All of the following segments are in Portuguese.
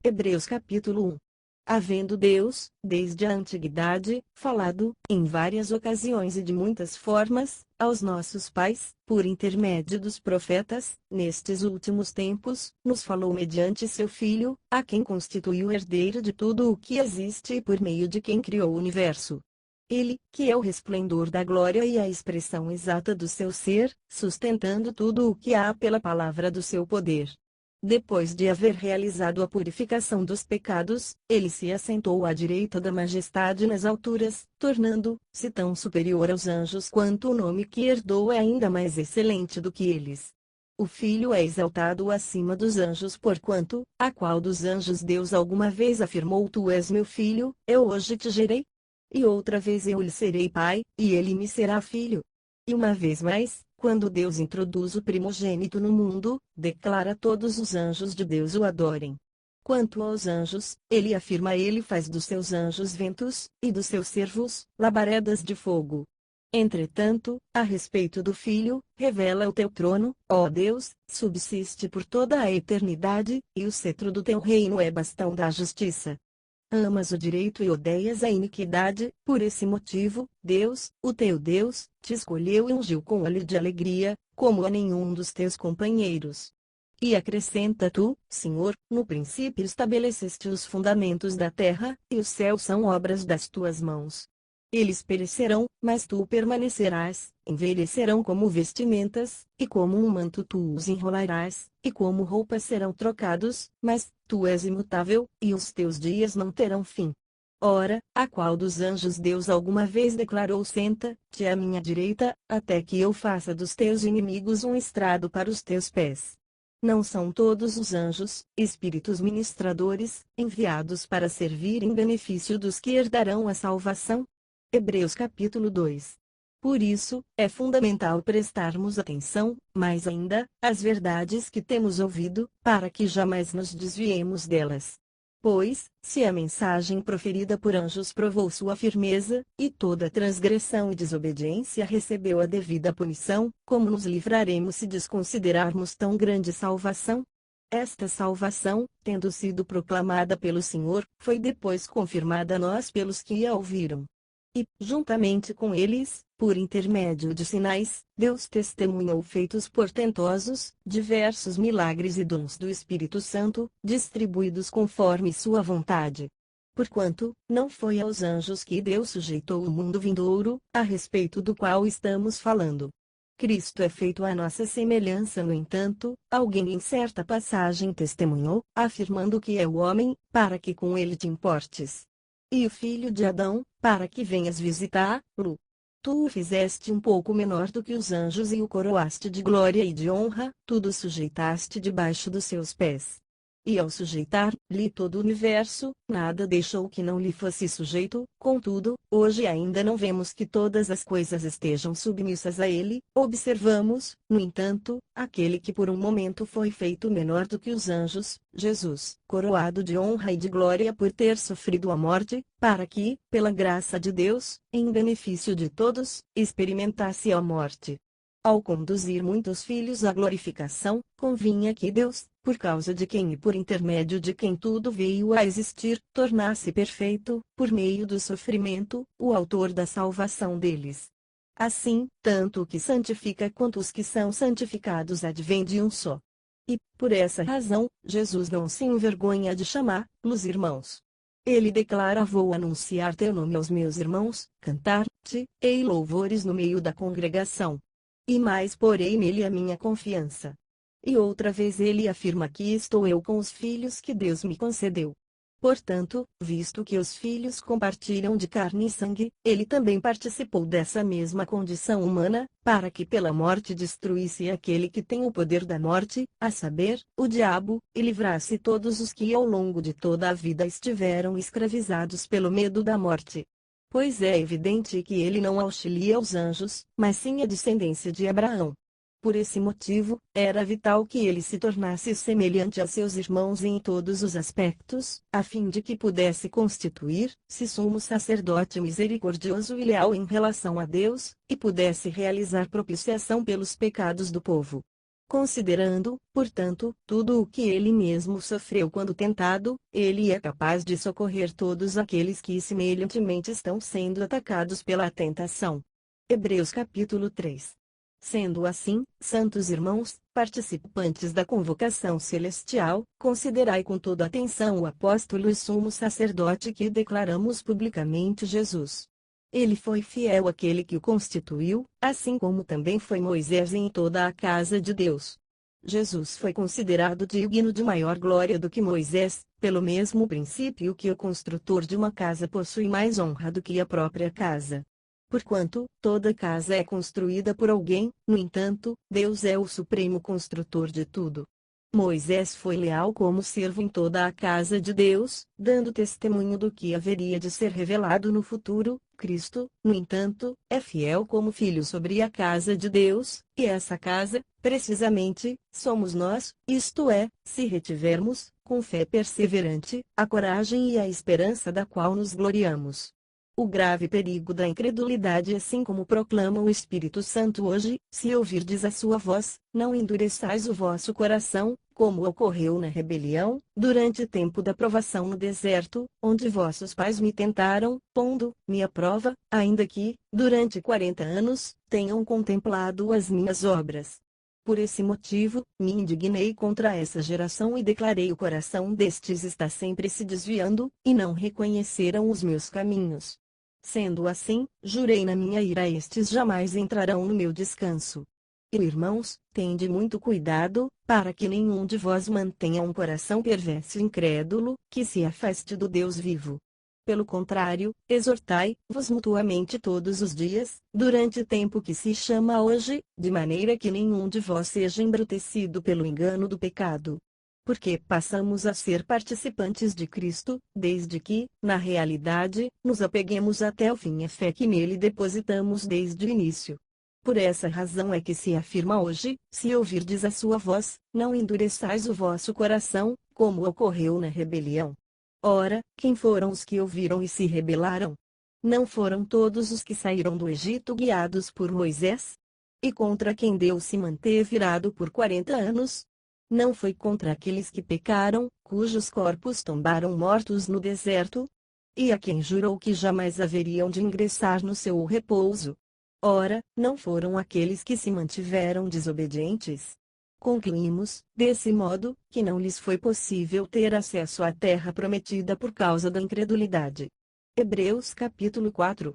Hebreus capítulo 1. Havendo Deus, desde a antiguidade, falado, em várias ocasiões e de muitas formas, aos nossos pais, por intermédio dos profetas, nestes últimos tempos, nos falou mediante seu Filho, a quem constituiu herdeiro de tudo o que existe e por meio de quem criou o universo. Ele, que é o resplendor da glória e a expressão exata do seu ser, sustentando tudo o que há pela palavra do seu poder. Depois de haver realizado a purificação dos pecados, ele se assentou à direita da majestade nas alturas, tornando-se tão superior aos anjos quanto o nome que herdou é ainda mais excelente do que eles. O Filho é exaltado acima dos anjos porquanto, a qual dos anjos Deus alguma vez afirmou: Tu és meu filho, eu hoje te gerei? E outra vez eu lhe serei pai, e ele me será filho. E uma vez mais, quando Deus introduz o primogênito no mundo, declara a todos os anjos de Deus o adorem. Quanto aos anjos, ele afirma: Ele faz dos seus anjos ventos, e dos seus servos, labaredas de fogo. Entretanto, a respeito do Filho, revela: O teu trono, ó Deus, subsiste por toda a eternidade, e o cetro do teu reino é bastão da justiça. Amas o direito e odeias a iniquidade, por esse motivo, Deus, o teu Deus, te escolheu e ungiu com óleo de alegria, como a nenhum dos teus companheiros. E acrescenta: Tu, Senhor, no princípio estabeleceste os fundamentos da terra, e os céus são obras das tuas mãos. Eles perecerão, mas tu permanecerás, envelhecerão como vestimentas, e como um manto tu os enrolarás, e como roupas serão trocados, mas tu és imutável, e os teus dias não terão fim. Ora, a qual dos anjos Deus alguma vez declarou: Senta-te à minha direita, até que eu faça dos teus inimigos um estrado para os teus pés? Não são todos os anjos, espíritos ministradores, enviados para servir em benefício dos que herdarão a salvação? Hebreus capítulo 2. Por isso, é fundamental prestarmos atenção, mais ainda, às verdades que temos ouvido, para que jamais nos desviemos delas. Pois, se a mensagem proferida por anjos provou sua firmeza, e toda transgressão e desobediência recebeu a devida punição, como nos livraremos se desconsiderarmos tão grande salvação? Esta salvação, tendo sido proclamada pelo Senhor, foi depois confirmada a nós pelos que a ouviram. E, juntamente com eles, por intermédio de sinais, Deus testemunhou feitos portentosos, diversos milagres e dons do Espírito Santo, distribuídos conforme sua vontade. Porquanto, não foi aos anjos que Deus sujeitou o mundo vindouro, a respeito do qual estamos falando. Cristo é feito à nossa semelhança. No entanto, alguém em certa passagem testemunhou, afirmando que é o homem, para que com ele te importes. E o filho de Adão, para que venhas visitá-lo. Tu o fizeste um pouco menor do que os anjos e o coroaste de glória e de honra, tudo sujeitaste debaixo dos seus pés. E ao sujeitar-lhe todo o universo, nada deixou que não lhe fosse sujeito. Contudo, hoje ainda não vemos que todas as coisas estejam submissas a ele, observamos, no entanto, aquele que por um momento foi feito menor do que os anjos, Jesus, coroado de honra e de glória por ter sofrido a morte, para que, pela graça de Deus, em benefício de todos, experimentasse a morte. Ao conduzir muitos filhos à glorificação, convinha que Deus, por causa de quem e por intermédio de quem tudo veio a existir, tornasse perfeito, por meio do sofrimento, o autor da salvação deles. Assim, tanto o que santifica quanto os que são santificados advém de um só. E, por essa razão, Jesus não se envergonha de chamar-los irmãos. Ele declara: Vou anunciar teu nome aos meus irmãos, cantar-te-ei louvores no meio da congregação. E mais porei nele a minha confiança. E outra vez ele afirma: Aqui estou eu com os filhos que Deus me concedeu. Portanto, visto que os filhos compartilham de carne e sangue, ele também participou dessa mesma condição humana, para que pela morte destruísse aquele que tem o poder da morte, a saber, o diabo, e livrasse todos os que ao longo de toda a vida estiveram escravizados pelo medo da morte. Pois é evidente que ele não auxilia os anjos, mas sim a descendência de Abraão. Por esse motivo, era vital que ele se tornasse semelhante a seus irmãos em todos os aspectos, a fim de que pudesse constituir-se sumo sacerdote misericordioso e leal em relação a Deus, e pudesse realizar propiciação pelos pecados do povo. Considerando, portanto, tudo o que ele mesmo sofreu quando tentado, ele é capaz de socorrer todos aqueles que semelhantemente estão sendo atacados pela tentação. Hebreus capítulo 3. Sendo assim, santos irmãos, participantes da convocação celestial, considerai com toda atenção o apóstolo e sumo sacerdote que declaramos publicamente Jesus. Ele foi fiel àquele que o constituiu, assim como também foi Moisés em toda a casa de Deus. Jesus foi considerado digno de maior glória do que Moisés, pelo mesmo princípio que o construtor de uma casa possui mais honra do que a própria casa. Porquanto, toda casa é construída por alguém, no entanto, Deus é o supremo construtor de tudo. Moisés foi leal como servo em toda a casa de Deus, dando testemunho do que haveria de ser revelado no futuro. Cristo, no entanto, é fiel como filho sobre a casa de Deus, e essa casa, precisamente, somos nós, isto é, se retivermos, com fé perseverante, a coragem e a esperança da qual nos gloriamos. O grave perigo da incredulidade, assim como proclama o Espírito Santo hoje: se ouvirdes a sua voz, não endureçais o vosso coração, como ocorreu na rebelião, durante tempo da provação no deserto, onde vossos pais me tentaram, pondo-me à prova, ainda que, durante 40 anos, tenham contemplado as minhas obras. Por esse motivo, me indignei contra essa geração e declarei: o coração destes está sempre se desviando, e não reconheceram os meus caminhos. Sendo assim, jurei na minha ira: estes jamais entrarão no meu descanso. E irmãos, tende muito cuidado, para que nenhum de vós mantenha um coração perverso e incrédulo, que se afaste do Deus vivo. Pelo contrário, exortai-vos mutuamente todos os dias, durante o tempo que se chama hoje, de maneira que nenhum de vós seja embrutecido pelo engano do pecado. Porque passamos a ser participantes de Cristo, desde que, na realidade, nos apeguemos até o fim à fé que nele depositamos desde o início. Por essa razão é que se afirma hoje: se ouvirdes a sua voz, não endureçais o vosso coração, como ocorreu na rebelião. Ora, quem foram os que ouviram e se rebelaram? Não foram todos os que saíram do Egito guiados por Moisés? E contra quem Deus se manteve irado por 40 anos? Não foi contra aqueles que pecaram, cujos corpos tombaram mortos no deserto? E a quem jurou que jamais haveriam de ingressar no seu repouso? Ora, não foram aqueles que se mantiveram desobedientes? Concluímos, desse modo, que não lhes foi possível ter acesso à terra prometida por causa da incredulidade. Hebreus capítulo 4.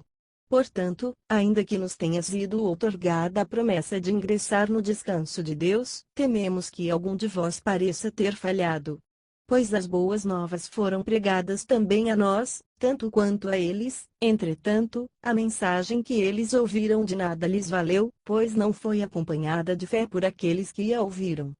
Portanto, ainda que nos tenha sido outorgada a promessa de ingressar no descanso de Deus, tememos que algum de vós pareça ter falhado. Pois as boas novas foram pregadas também a nós, tanto quanto a eles; entretanto, a mensagem que eles ouviram de nada lhes valeu, pois não foi acompanhada de fé por aqueles que a ouviram.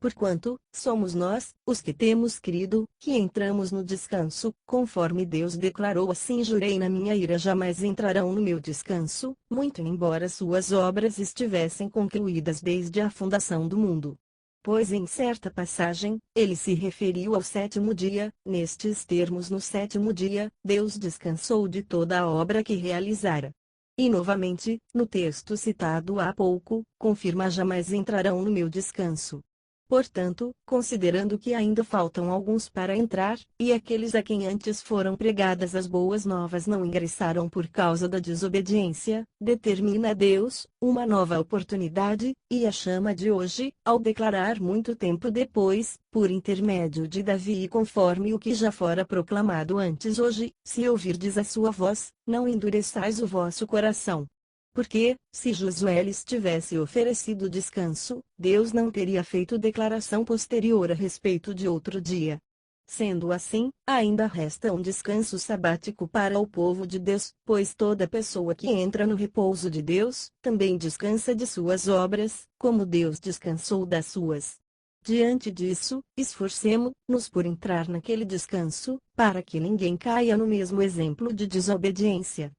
Porquanto, somos nós, os que temos crido, que entramos no descanso, conforme Deus declarou: assim jurei na minha ira, jamais entrarão no meu descanso, muito embora suas obras estivessem concluídas desde a fundação do mundo. Pois em certa passagem, ele se referiu ao sétimo dia, nestes termos: no sétimo dia, Deus descansou de toda a obra que realizara. E novamente, no texto citado há pouco, confirma: jamais entrarão no meu descanso. Portanto, considerando que ainda faltam alguns para entrar, e aqueles a quem antes foram pregadas as boas novas não ingressaram por causa da desobediência, determina Deus uma nova oportunidade, e a chama de hoje, ao declarar muito tempo depois, por intermédio de Davi e conforme o que já fora proclamado antes: hoje, se ouvirdes a sua voz, não endureçais o vosso coração. Porque, se Josué lhes tivesse oferecido descanso, Deus não teria feito declaração posterior a respeito de outro dia. Sendo assim, ainda resta um descanso sabático para o povo de Deus, pois toda pessoa que entra no repouso de Deus, também descansa de suas obras, como Deus descansou das suas. Diante disso, esforcemo-nos por entrar naquele descanso, para que ninguém caia no mesmo exemplo de desobediência.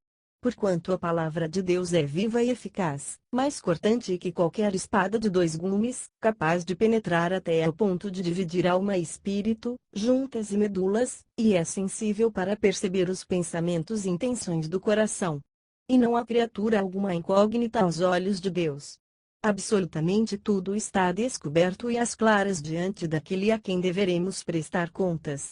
Porquanto a palavra de Deus é viva e eficaz, mais cortante que qualquer espada de 2 gumes, capaz de penetrar até ao ponto de dividir alma e espírito, juntas e medulas, e é sensível para perceber os pensamentos e intenções do coração. E não há criatura alguma incógnita aos olhos de Deus. Absolutamente tudo está descoberto e às claras diante daquele a quem deveremos prestar contas.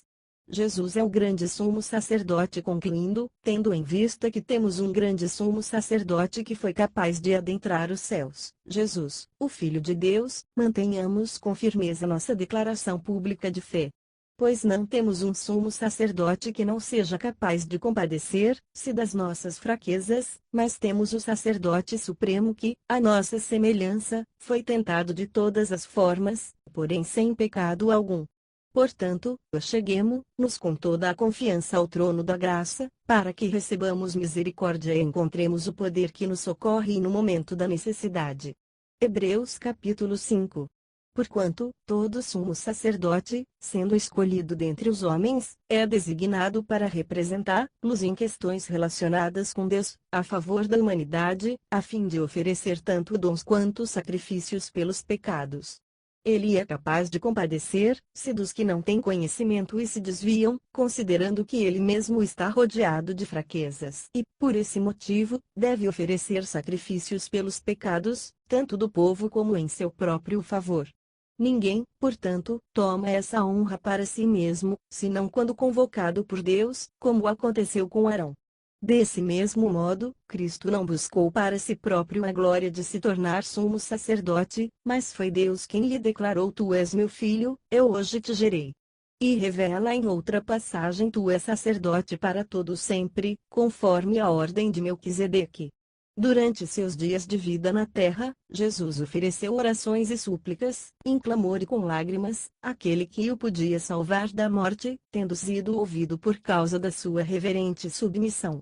Jesus é o grande sumo sacerdote, concluindo, tendo em vista que temos um grande sumo sacerdote que foi capaz de adentrar os céus, Jesus, o Filho de Deus, mantenhamos com firmeza nossa declaração pública de fé. Pois não temos um sumo sacerdote que não seja capaz de compadecer-se das nossas fraquezas, mas temos o sacerdote supremo que, à nossa semelhança, foi tentado de todas as formas, porém sem pecado algum. Portanto, acheguemo-nos com toda a confiança ao trono da graça, para que recebamos misericórdia e encontremos o poder que nos socorre no momento da necessidade. Hebreus capítulo 5. Porquanto, todo sumo sacerdote, sendo escolhido dentre os homens, é designado para representá-los em questões relacionadas com Deus, a favor da humanidade, a fim de oferecer tanto dons quanto sacrifícios pelos pecados. Ele é capaz de compadecer-se dos que não têm conhecimento e se desviam, considerando que ele mesmo está rodeado de fraquezas e, por esse motivo, deve oferecer sacrifícios pelos pecados, tanto do povo como em seu próprio favor. Ninguém, portanto, toma essa honra para si mesmo, senão quando convocado por Deus, como aconteceu com Arão. Desse mesmo modo, Cristo não buscou para si próprio a glória de se tornar sumo sacerdote, mas foi Deus quem lhe declarou: Tu és meu filho, eu hoje te gerei. E revela em outra passagem: Tu és sacerdote para todo sempre, conforme a ordem de Melquisedeque. Durante seus dias de vida na terra, Jesus ofereceu orações e súplicas, em clamor e com lágrimas, àquele que o podia salvar da morte, tendo sido ouvido por causa da sua reverente submissão.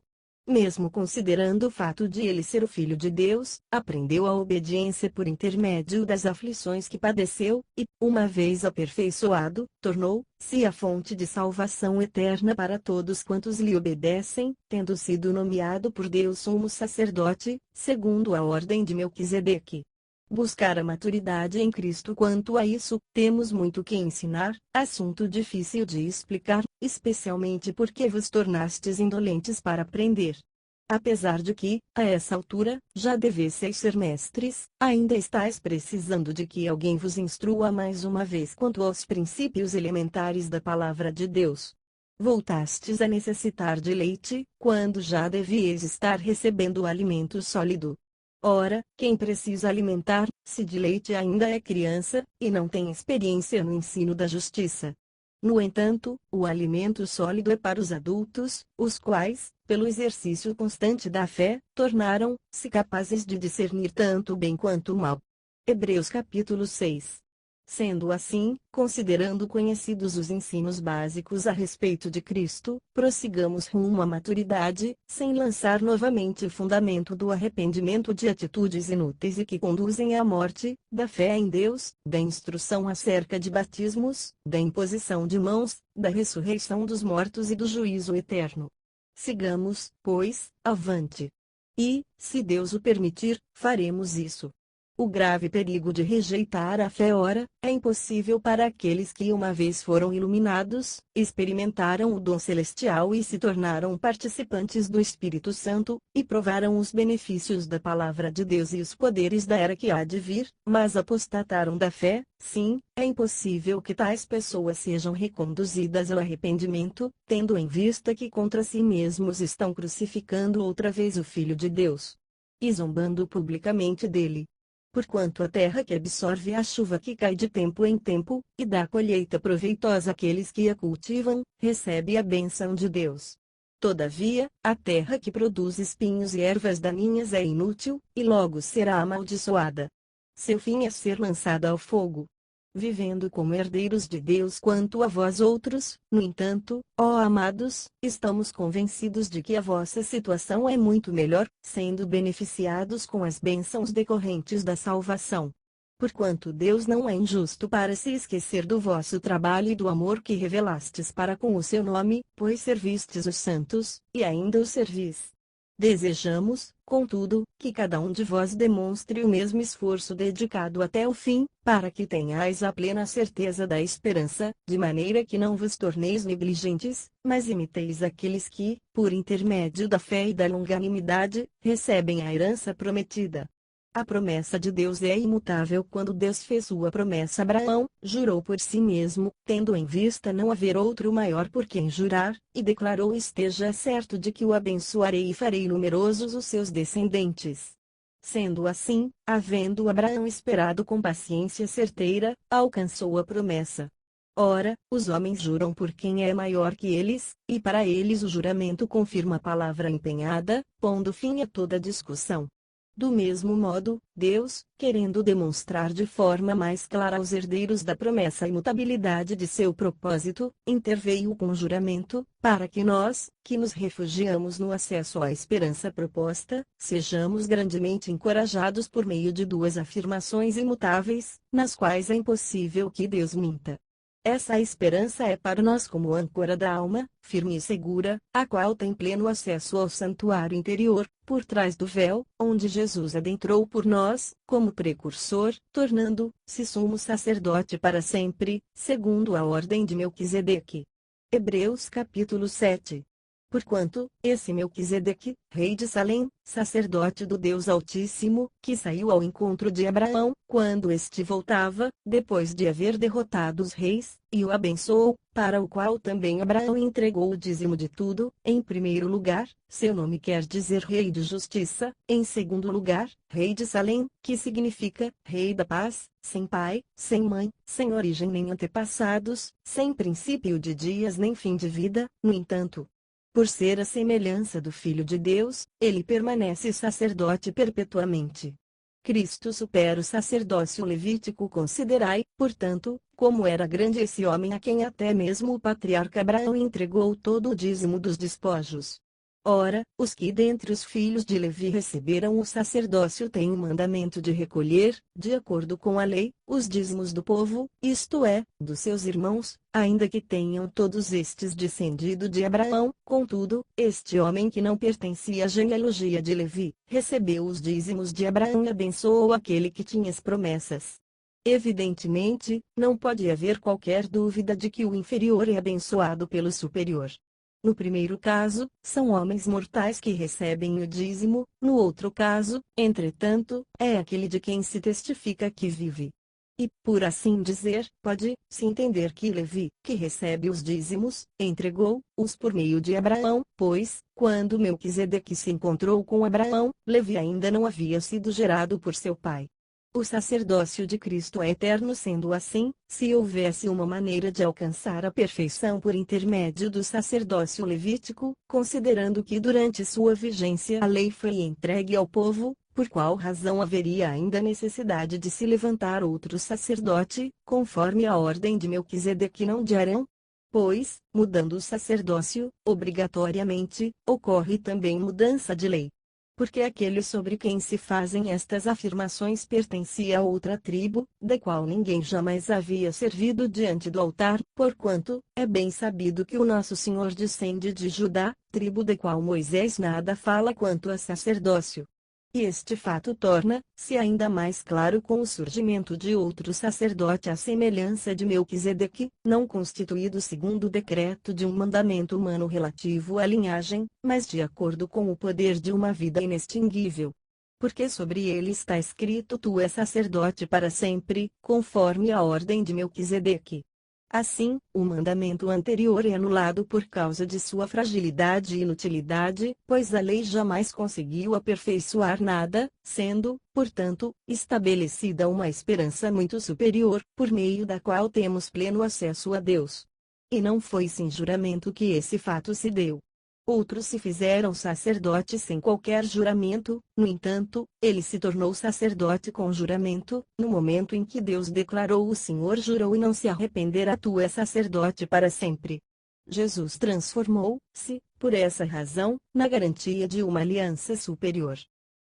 Mesmo considerando o fato de ele ser o Filho de Deus, aprendeu a obediência por intermédio das aflições que padeceu, e, uma vez aperfeiçoado, tornou-se a fonte de salvação eterna para todos quantos lhe obedecem, tendo sido nomeado por Deus sumo sacerdote, segundo a ordem de Melquisedeque. Buscar a maturidade em Cristo. Quanto a isso, temos muito que ensinar, assunto difícil de explicar, especialmente porque vos tornastes indolentes para aprender. Apesar de que, a essa altura, já devesseis ser mestres, ainda estáis precisando de que alguém vos instrua mais uma vez quanto aos princípios elementares da palavra de Deus. Voltastes a necessitar de leite, quando já devíeis estar recebendo o alimento sólido. Ora, quem precisa alimentar-se de leite ainda é criança, e não tem experiência no ensino da justiça. No entanto, o alimento sólido é para os adultos, os quais, pelo exercício constante da fé, tornaram-se capazes de discernir tanto o bem quanto o mal. Hebreus capítulo 6. Sendo assim, considerando conhecidos os ensinos básicos a respeito de Cristo, prossigamos rumo à maturidade, sem lançar novamente o fundamento do arrependimento de atitudes inúteis e que conduzem à morte, da fé em Deus, da instrução acerca de batismos, da imposição de mãos, da ressurreição dos mortos e do juízo eterno. Sigamos, pois, avante. E, se Deus o permitir, faremos isso. O grave perigo de rejeitar a fé é impossível para aqueles que uma vez foram iluminados, experimentaram o dom celestial e se tornaram participantes do Espírito Santo, e provaram os benefícios da palavra de Deus e os poderes da era que há de vir, mas apostataram da fé. Sim, é impossível que tais pessoas sejam reconduzidas ao arrependimento, tendo em vista que contra si mesmos estão crucificando outra vez o Filho de Deus, e zombando publicamente dele. Porquanto a terra que absorve a chuva que cai de tempo em tempo, e dá colheita proveitosa àqueles que a cultivam, recebe a bênção de Deus. Todavia, a terra que produz espinhos e ervas daninhas é inútil, e logo será amaldiçoada. Seu fim é ser lançada ao fogo. Vivendo como herdeiros de Deus quanto a vós outros, no entanto, ó amados, estamos convencidos de que a vossa situação é muito melhor, sendo beneficiados com as bênçãos decorrentes da salvação. Porquanto Deus não é injusto para se esquecer do vosso trabalho e do amor que revelastes para com o seu nome, pois servistes os santos, e ainda os servis. Desejamos, contudo, que cada um de vós demonstre o mesmo esforço dedicado até o fim, para que tenhais a plena certeza da esperança, de maneira que não vos torneis negligentes, mas imiteis aqueles que, por intermédio da fé e da longanimidade, recebem a herança prometida. A promessa de Deus é imutável. Quando Deus fez sua promessa a Abraão, jurou por si mesmo, tendo em vista não haver outro maior por quem jurar, e declarou: esteja certo de que o abençoarei e farei numerosos os seus descendentes. Sendo assim, havendo Abraão esperado com paciência certeira, alcançou a promessa. Ora, os homens juram por quem é maior que eles, e para eles o juramento confirma a palavra empenhada, pondo fim a toda discussão. Do mesmo modo, Deus, querendo demonstrar de forma mais clara aos herdeiros da promessa a imutabilidade de seu propósito, interveio com juramento, para que nós, que nos refugiamos no acesso à esperança proposta, sejamos grandemente encorajados por meio de duas afirmações imutáveis, nas quais é impossível que Deus minta. Essa esperança é para nós como âncora da alma, firme e segura, a qual tem pleno acesso ao santuário interior, por trás do véu, onde Jesus adentrou por nós, como precursor, tornando-se sumo sacerdote para sempre, segundo a ordem de Melquisedeque. Hebreus capítulo 7. Porquanto, esse Melquisedeque, rei de Salém, sacerdote do Deus Altíssimo, que saiu ao encontro de Abraão, quando este voltava, depois de haver derrotado os reis, e o abençoou, para o qual também Abraão entregou o dízimo de tudo, em primeiro lugar, seu nome quer dizer Rei de Justiça, em segundo lugar, Rei de Salém, que significa, Rei da Paz, sem pai, sem mãe, sem origem nem antepassados, sem princípio de dias nem fim de vida, no entanto, por ser a semelhança do Filho de Deus, ele permanece sacerdote perpetuamente. Cristo supera o sacerdócio levítico. Considerai, portanto, como era grande esse homem a quem até mesmo o patriarca Abraão entregou todo o dízimo dos despojos. Ora, os que dentre os filhos de Levi receberam o sacerdócio têm o mandamento de recolher, de acordo com a lei, os dízimos do povo, isto é, dos seus irmãos, ainda que tenham todos estes descendido de Abraão. Contudo, este homem que não pertencia à genealogia de Levi, recebeu os dízimos de Abraão e abençoou aquele que tinha as promessas. Evidentemente, não pode haver qualquer dúvida de que o inferior é abençoado pelo superior. No primeiro caso, são homens mortais que recebem o dízimo, no outro caso, entretanto, é aquele de quem se testifica que vive. E, por assim dizer, pode-se entender que Levi, que recebe os dízimos, entregou-os por meio de Abraão, pois, quando Melquisedeque se encontrou com Abraão, Levi ainda não havia sido gerado por seu pai. O sacerdócio de Cristo é eterno. Sendo assim, se houvesse uma maneira de alcançar a perfeição por intermédio do sacerdócio levítico, considerando que durante sua vigência a lei foi entregue ao povo, por qual razão haveria ainda necessidade de se levantar outro sacerdote, conforme a ordem de Melquisedeque não de Arão? Pois, mudando o sacerdócio, obrigatoriamente, ocorre também mudança de lei. Porque aquele sobre quem se fazem estas afirmações pertencia a outra tribo, da qual ninguém jamais havia servido diante do altar, porquanto, é bem sabido que o nosso Senhor descende de Judá, tribo da qual Moisés nada fala quanto a sacerdócio. E este fato torna-se ainda mais claro com o surgimento de outro sacerdote à semelhança de Melquisedeque, não constituído segundo o decreto de um mandamento humano relativo à linhagem, mas de acordo com o poder de uma vida inextinguível. Porque sobre ele está escrito: tu és sacerdote para sempre, conforme a ordem de Melquisedeque. Assim, o mandamento anterior é anulado por causa de sua fragilidade e inutilidade, pois a lei jamais conseguiu aperfeiçoar nada, sendo, portanto, estabelecida uma esperança muito superior, por meio da qual temos pleno acesso a Deus. E não foi sem juramento que esse fato se deu. Outros se fizeram sacerdotes sem qualquer juramento, no entanto, ele se tornou sacerdote com juramento, no momento em que Deus declarou: o Senhor jurou e não se arrependerá, tu és sacerdote para sempre. Jesus transformou-se, por essa razão, na garantia de uma aliança superior.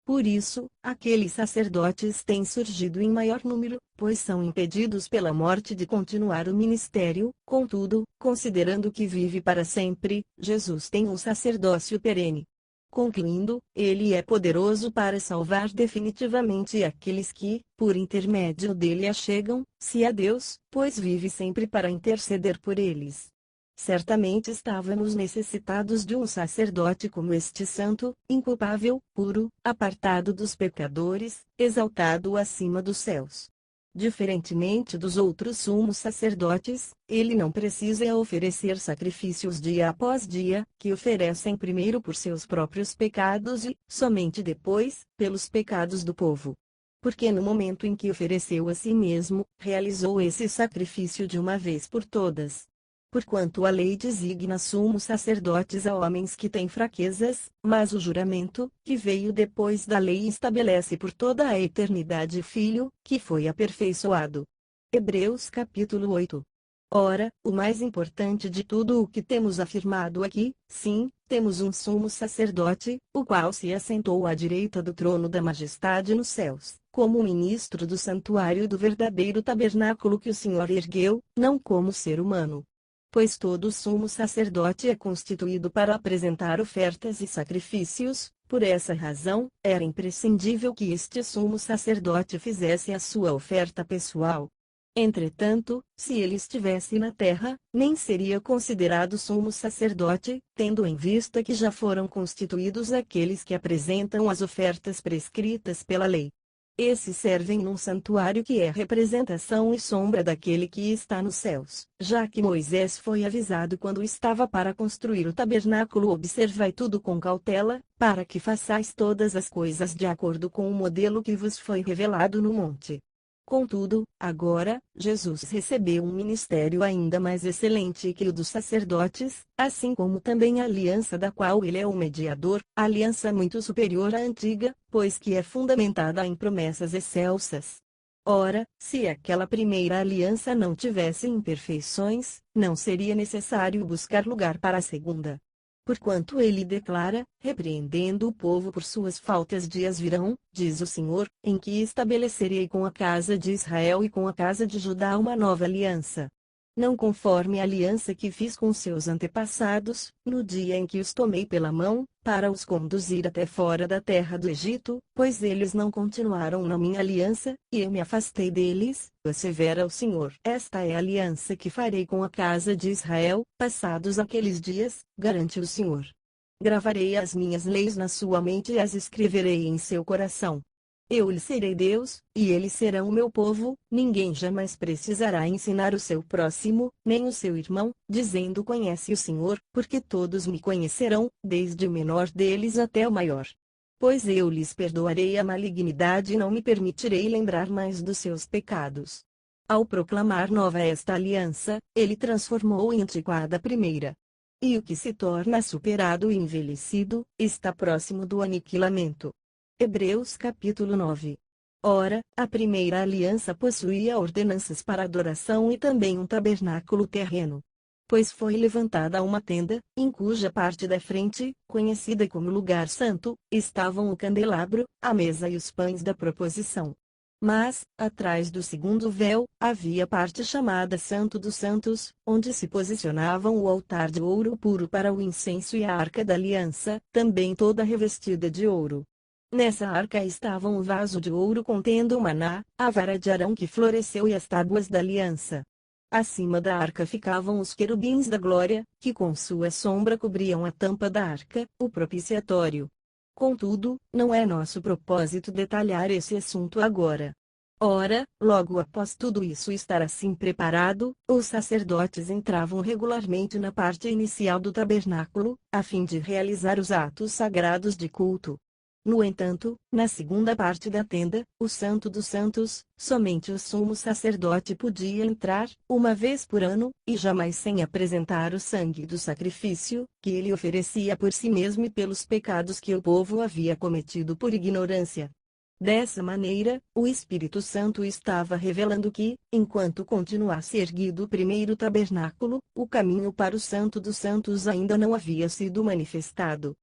Por isso, aqueles sacerdotes têm surgido em maior número, pois são impedidos pela morte de continuar o ministério. Contudo, considerando que vive para sempre, Jesus tem um sacerdócio perene. Concluindo, ele é poderoso para salvar definitivamente aqueles que, por intermédio dele, achegam-se a Deus, pois vive sempre para interceder por eles. Certamente estávamos necessitados de um sacerdote como este santo, inculpável, puro, apartado dos pecadores, exaltado acima dos céus. Diferentemente dos outros sumos sacerdotes, ele não precisa oferecer sacrifícios dia após dia, que oferecem primeiro por seus próprios pecados e, somente depois, pelos pecados do povo. Porque no momento em que ofereceu a si mesmo, realizou esse sacrifício de uma vez por todas. Porquanto a lei designa sumos sacerdotes a homens que têm fraquezas, mas o juramento, que veio depois da lei, estabelece por toda a eternidade Filho, que foi aperfeiçoado. Hebreus capítulo 8. Ora, o mais importante de tudo o que temos afirmado aqui, sim, temos um sumo sacerdote, o qual se assentou à direita do trono da majestade nos céus, como ministro do santuário do verdadeiro tabernáculo que o Senhor ergueu, não como ser humano. Pois todo sumo sacerdote é constituído para apresentar ofertas e sacrifícios, por essa razão, era imprescindível que este sumo sacerdote fizesse a sua oferta pessoal. Entretanto, se ele estivesse na terra, nem seria considerado sumo sacerdote, tendo em vista que já foram constituídos aqueles que apresentam as ofertas prescritas pela lei. Esses servem num santuário que é representação e sombra daquele que está nos céus. Já que Moisés foi avisado quando estava para construir o tabernáculo: observai tudo com cautela, para que façais todas as coisas de acordo com o modelo que vos foi revelado no monte. Contudo, agora, Jesus recebeu um ministério ainda mais excelente que o dos sacerdotes, assim como também a aliança da qual ele é o mediador, aliança muito superior à antiga, pois que é fundamentada em promessas excelsas. Ora, se aquela primeira aliança não tivesse imperfeições, não seria necessário buscar lugar para a segunda. Porquanto ele declara, repreendendo o povo por suas faltas: dias virão, diz o Senhor, em que estabelecerei com a casa de Israel e com a casa de Judá uma nova aliança. Não conforme a aliança que fiz com seus antepassados, no dia em que os tomei pela mão, para os conduzir até fora da terra do Egito, pois eles não continuaram na minha aliança, e eu me afastei deles, assevera o Senhor. Esta é a aliança que farei com a casa de Israel, passados aqueles dias, garante o Senhor. Gravarei as minhas leis na sua mente e as escreverei em seu coração. Eu lhe serei Deus, e eles serão o meu povo. Ninguém jamais precisará ensinar o seu próximo, nem o seu irmão, dizendo: conhece o Senhor, porque todos me conhecerão, desde o menor deles até o maior. Pois eu lhes perdoarei a malignidade e não me permitirei lembrar mais dos seus pecados. Ao proclamar nova esta aliança, ele transformou em antiquada a primeira. E o que se torna superado e envelhecido, está próximo do aniquilamento. Hebreus capítulo 9. Ora, a primeira aliança possuía ordenanças para adoração e também um tabernáculo terreno. Pois foi levantada uma tenda, em cuja parte da frente, conhecida como lugar santo, estavam o candelabro, a mesa e os pães da proposição. Mas, atrás do segundo véu, havia parte chamada Santo dos Santos, onde se posicionavam o altar de ouro puro para o incenso e a arca da aliança, também toda revestida de ouro. Nessa arca estavam o vaso de ouro contendo o maná, a vara de Arão que floresceu e as tábuas da aliança. Acima da arca ficavam os querubins da glória, que com sua sombra cobriam a tampa da arca, o propiciatório. Contudo, não é nosso propósito detalhar esse assunto agora. Ora, logo após tudo isso estar assim preparado, os sacerdotes entravam regularmente na parte inicial do tabernáculo, a fim de realizar os atos sagrados de culto. No entanto, na segunda parte da tenda, o Santo dos Santos, somente o sumo sacerdote podia entrar, uma vez por ano, e jamais sem apresentar o sangue do sacrifício, que ele oferecia por si mesmo e pelos pecados que o povo havia cometido por ignorância. Dessa maneira, o Espírito Santo estava revelando que, enquanto continuasse erguido o primeiro tabernáculo, o caminho para o Santo dos Santos ainda não havia sido manifestado.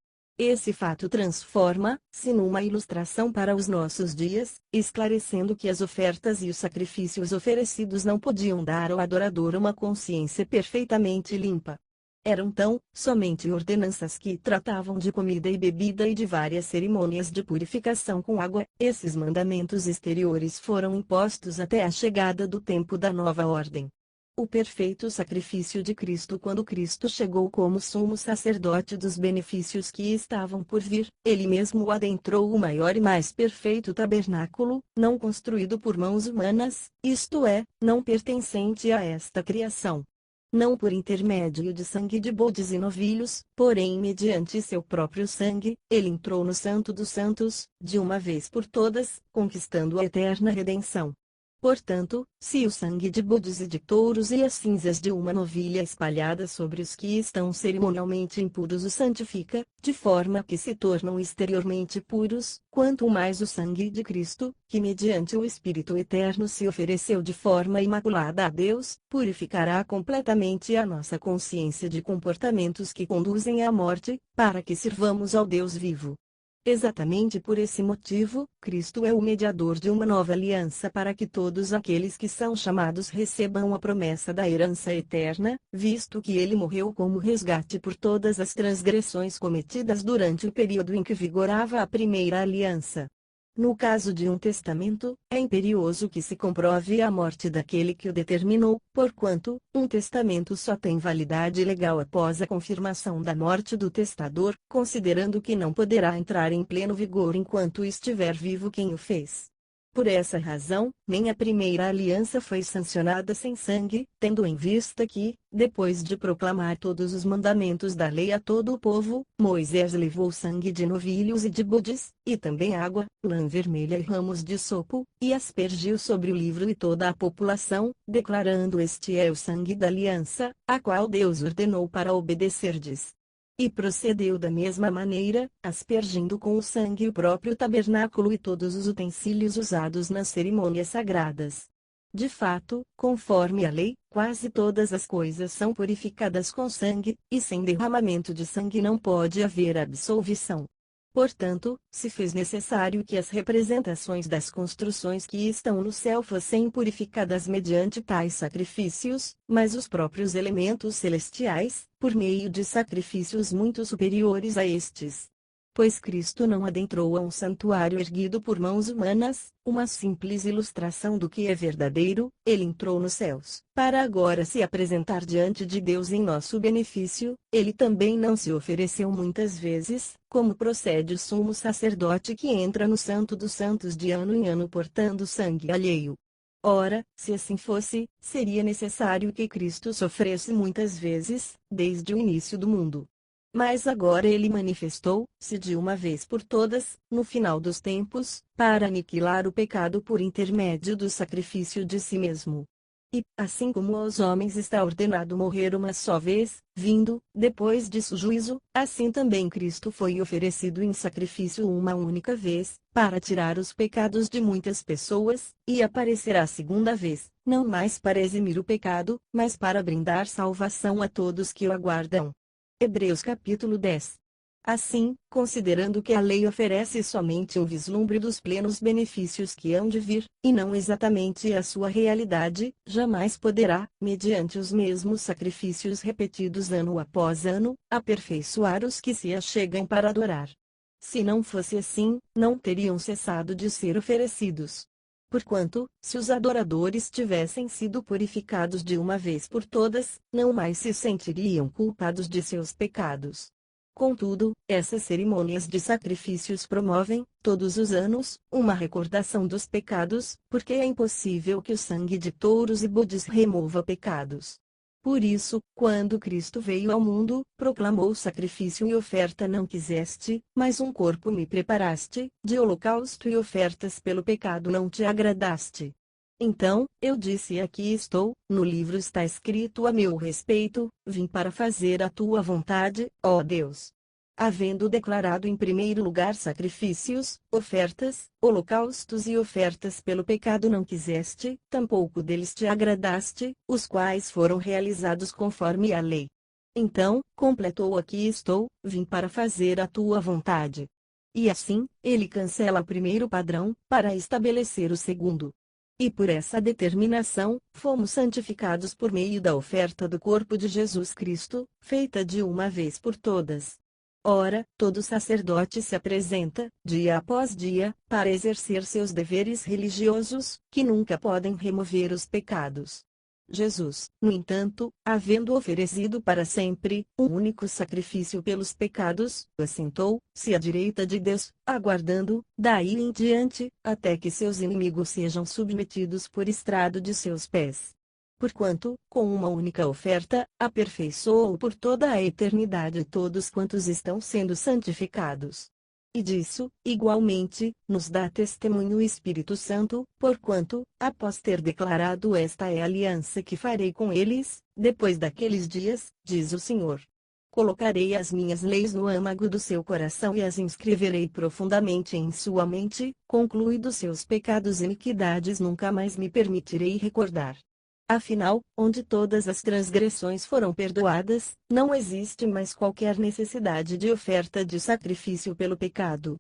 Esse fato transforma-se numa ilustração para os nossos dias, esclarecendo que as ofertas e os sacrifícios oferecidos não podiam dar ao adorador uma consciência perfeitamente limpa. Eram somente ordenanças que tratavam de comida e bebida e de várias cerimônias de purificação com água. Esses mandamentos exteriores foram impostos até a chegada do tempo da nova ordem. O perfeito sacrifício de Cristo. Quando Cristo chegou como sumo sacerdote dos benefícios que estavam por vir, ele mesmo adentrou o maior e mais perfeito tabernáculo, não construído por mãos humanas, isto é, não pertencente a esta criação. Não por intermédio de sangue de bodes e novilhos, porém mediante seu próprio sangue, ele entrou no Santo dos Santos, de uma vez por todas, conquistando a eterna redenção. Portanto, se o sangue de bodes e de touros e as cinzas de uma novilha espalhadas sobre os que estão cerimonialmente impuros os santifica, de forma que se tornam exteriormente puros, quanto mais o sangue de Cristo, que mediante o Espírito Eterno se ofereceu de forma imaculada a Deus, purificará completamente a nossa consciência de comportamentos que conduzem à morte, para que sirvamos ao Deus vivo. Exatamente por esse motivo, Cristo é o mediador de uma nova aliança para que todos aqueles que são chamados recebam a promessa da herança eterna, visto que ele morreu como resgate por todas as transgressões cometidas durante o período em que vigorava a primeira aliança. No caso de um testamento, é imperioso que se comprove a morte daquele que o determinou, porquanto, um testamento só tem validade legal após a confirmação da morte do testador, considerando que não poderá entrar em pleno vigor enquanto estiver vivo quem o fez. Por essa razão, nem a primeira aliança foi sancionada sem sangue, tendo em vista que, depois de proclamar todos os mandamentos da lei a todo o povo, Moisés levou sangue de novilhos e de bodes, e também água, lã vermelha e ramos de sopo, e aspergiu sobre o livro e toda a população, declarando: este é o sangue da aliança, a qual Deus ordenou para obedecerdes. E procedeu da mesma maneira, aspergindo com o sangue o próprio tabernáculo e todos os utensílios usados nas cerimônias sagradas. De fato, conforme a lei, quase todas as coisas são purificadas com sangue, e sem derramamento de sangue não pode haver absolvição. Portanto, se fez necessário que as representações das construções que estão no céu fossem purificadas mediante tais sacrifícios, mas os próprios elementos celestiais, por meio de sacrifícios muito superiores a estes. Pois Cristo não adentrou a um santuário erguido por mãos humanas, uma simples ilustração do que é verdadeiro, ele entrou nos céus, para agora se apresentar diante de Deus em nosso benefício. Ele também não se ofereceu muitas vezes, como procede o sumo sacerdote que entra no Santo dos Santos de ano em ano portando sangue alheio. Ora, se assim fosse, seria necessário que Cristo sofresse muitas vezes, desde o início do mundo. Mas agora ele manifestou-se de uma vez por todas, no final dos tempos, para aniquilar o pecado por intermédio do sacrifício de si mesmo. E, assim como aos homens está ordenado morrer uma só vez, vindo, depois disso, o juízo, assim também Cristo foi oferecido em sacrifício uma única vez, para tirar os pecados de muitas pessoas, e aparecerá a segunda vez, não mais para eximir o pecado, mas para brindar salvação a todos que o aguardam. Hebreus capítulo 10. Assim, considerando que a lei oferece somente um vislumbre dos plenos benefícios que hão de vir, e não exatamente a sua realidade, jamais poderá, mediante os mesmos sacrifícios repetidos ano após ano, aperfeiçoar os que se achegam para adorar. Se não fosse assim, não teriam cessado de ser oferecidos. Porquanto, se os adoradores tivessem sido purificados de uma vez por todas, não mais se sentiriam culpados de seus pecados. Contudo, essas cerimônias de sacrifícios promovem, todos os anos, uma recordação dos pecados, porque é impossível que o sangue de touros e bodes remova pecados. Por isso, quando Cristo veio ao mundo, proclamou sacrifício e oferta não quiseste, mas um corpo me preparaste, de holocausto e ofertas pelo pecado não te agradaste. Então, eu disse: aqui estou, no livro está escrito a meu respeito, vim para fazer a tua vontade, ó Deus. Havendo declarado em primeiro lugar sacrifícios, ofertas, holocaustos e ofertas pelo pecado não quiseste, tampouco deles te agradaste, os quais foram realizados conforme a lei. Então, completou: aqui estou, vim para fazer a tua vontade. E assim, ele cancela o primeiro padrão, para estabelecer o segundo. E por essa determinação, fomos santificados por meio da oferta do corpo de Jesus Cristo, feita de uma vez por todas. Ora, todo sacerdote se apresenta, dia após dia, para exercer seus deveres religiosos, que nunca podem remover os pecados. Jesus, no entanto, havendo oferecido para sempre um único sacrifício pelos pecados, assentou-se à direita de Deus, aguardando, daí em diante, até que seus inimigos sejam submetidos por estrado de seus pés. Porquanto, com uma única oferta, aperfeiçoou por toda a eternidade todos quantos estão sendo santificados. E disso, igualmente, nos dá testemunho o Espírito Santo, porquanto, após ter declarado: esta é a aliança que farei com eles, depois daqueles dias, diz o Senhor. Colocarei as minhas leis no âmago do seu coração e as inscreverei profundamente em sua mente, conclui: dos seus pecados e iniquidades nunca mais me permitirei recordar. Afinal, onde todas as transgressões foram perdoadas, não existe mais qualquer necessidade de oferta de sacrifício pelo pecado.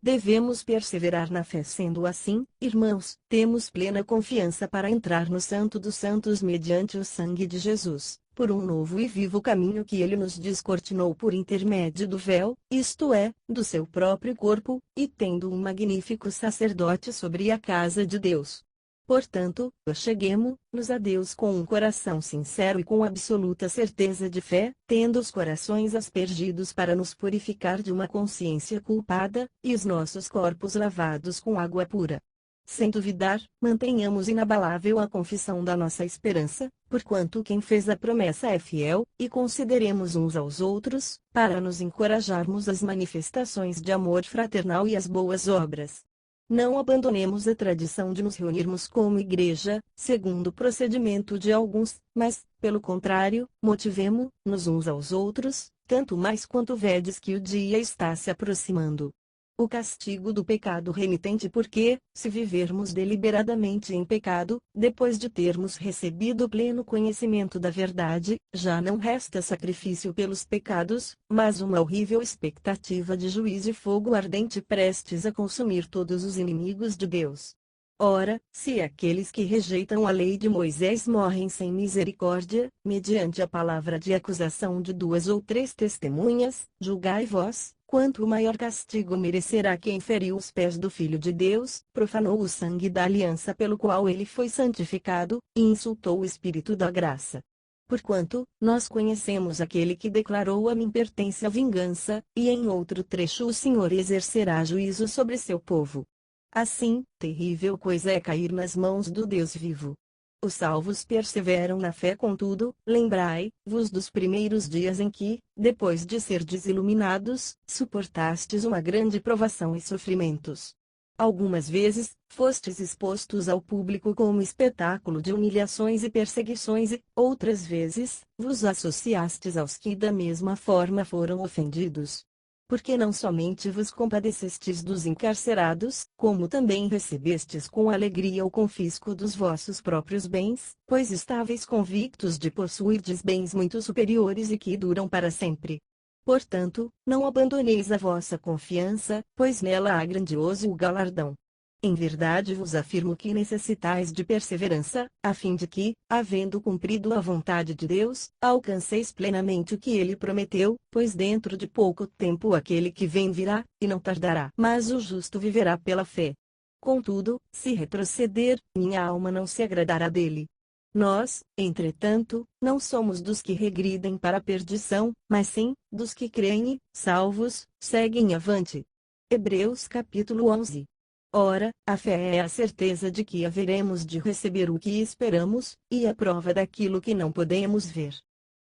Devemos perseverar na fé. Sendo assim, irmãos, temos plena confiança para entrar no Santo dos Santos mediante o sangue de Jesus, por um novo e vivo caminho que ele nos descortinou por intermédio do véu, isto é, do seu próprio corpo, e tendo um magnífico sacerdote sobre a casa de Deus. Portanto, acheguemo-nos a Deus com um coração sincero e com absoluta certeza de fé, tendo os corações aspergidos para nos purificar de uma consciência culpada, e os nossos corpos lavados com água pura. Sem duvidar, mantenhamos inabalável a confissão da nossa esperança, porquanto quem fez a promessa é fiel, e consideremos uns aos outros, para nos encorajarmos às manifestações de amor fraternal e às boas obras. Não abandonemos a tradição de nos reunirmos como igreja, segundo o procedimento de alguns, mas, pelo contrário, motivemo-nos uns aos outros, tanto mais quanto vedes que o dia está se aproximando. O castigo do pecado remitente, porque, se vivermos deliberadamente em pecado, depois de termos recebido pleno conhecimento da verdade, já não resta sacrifício pelos pecados, mas uma horrível expectativa de juízo e fogo ardente prestes a consumir todos os inimigos de Deus. Ora, se aqueles que rejeitam a lei de Moisés morrem sem misericórdia, mediante a palavra de acusação de 2 ou 3 testemunhas, julgai vós, quanto maior castigo merecerá quem feriu os pés do Filho de Deus, profanou o sangue da aliança pelo qual ele foi santificado, e insultou o Espírito da graça. Porquanto, nós conhecemos aquele que declarou: a mim pertence a vingança, e em outro trecho o Senhor exercerá juízo sobre seu povo. Assim, terrível coisa é cair nas mãos do Deus vivo. Os salvos perseveram na fé. Contudo, lembrai-vos dos primeiros dias em que, depois de serdes iluminados, suportastes uma grande provação e sofrimentos. Algumas vezes, fostes expostos ao público como espetáculo de humilhações e perseguições e, outras vezes, vos associastes aos que da mesma forma foram ofendidos. Porque não somente vos compadecestes dos encarcerados, como também recebestes com alegria o confisco dos vossos próprios bens, pois estáveis convictos de possuirdes bens muito superiores e que duram para sempre. Portanto, não abandoneis a vossa confiança, pois nela há grandioso galardão. Em verdade vos afirmo que necessitais de perseverança, a fim de que, havendo cumprido a vontade de Deus, alcanceis plenamente o que ele prometeu, pois dentro de pouco tempo aquele que vem virá, e não tardará. Mas o justo viverá pela fé. Contudo, se retroceder, minha alma não se agradará dele. Nós, entretanto, não somos dos que regridem para a perdição, mas sim, dos que creem e, salvos, seguem avante. Hebreus capítulo 11. Ora, a fé é a certeza de que haveremos de receber o que esperamos, e a prova daquilo que não podemos ver.